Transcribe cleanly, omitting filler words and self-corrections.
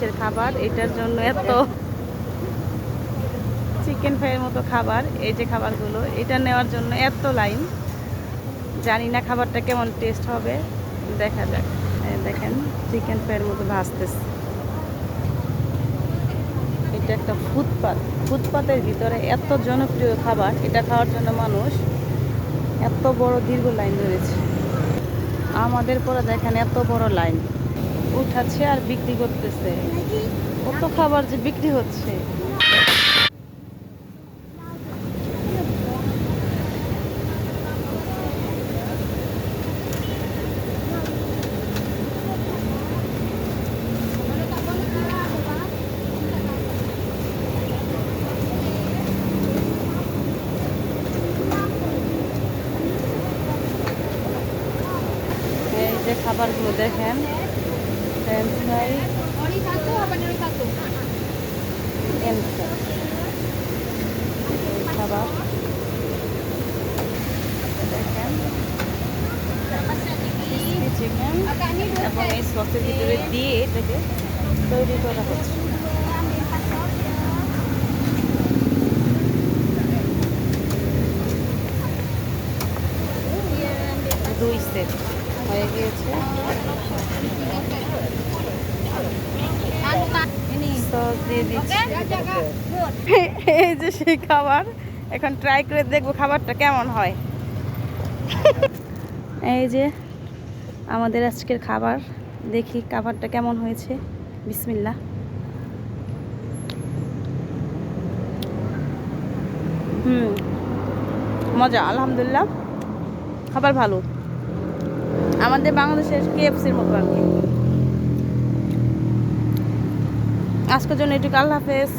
দেশের খাবার, এটার জন্য এত চিকেন ফ্রাইয়ের মতো খাবার, এই যে খাবারগুলো, এটা নেওয়ার জন্য এত লাইন। জানি না খাবারটা কেমন টেস্ট হবে, দেখা যাক। দেখেন চিকেন ফ্রাইয়ের মতো ভাজতেছে। এটা একটা ফুটপাত, ফুটপাতের ভিতরে এত জনপ্রিয় খাবার, এটা খাওয়ার জন্য মানুষ এত বড় দীর্ঘ লাইন ধরেছে। আমাদের পরে দেখেন এত বড় লাইন, উঠাচ্ছে আর বিক্রি করতেছে, কত খাবার যে বিক্রি হচ্ছে। এই যে খাবারগুলো দেখেন, ফ্রেঞ্চ ফ্রাই, খাবার দেখেন, চিকেন এবং এই সসের ভিতরে দিয়ে এটাকে তৈরি করা হচ্ছে। দুই সেট হয়ে গিয়েছে। সস দিয়ে দিচ্ছি। এই যে সেই খাবার, এখন ট্রাই করে দেখবো খাবারটা কেমন হয়। এই যে আমাদের আজকের খাবার, দেখি খাবারটা কেমন হয়েছে। বিসমিল্লাহ। মজা, আলহামদুলিল্লাহ, খাবার ভালো, আমাদের বাংলাদেশের KFC-র মতো আর কি। আজকের জন্য এটুকু, আল্লাহ হাফেজ।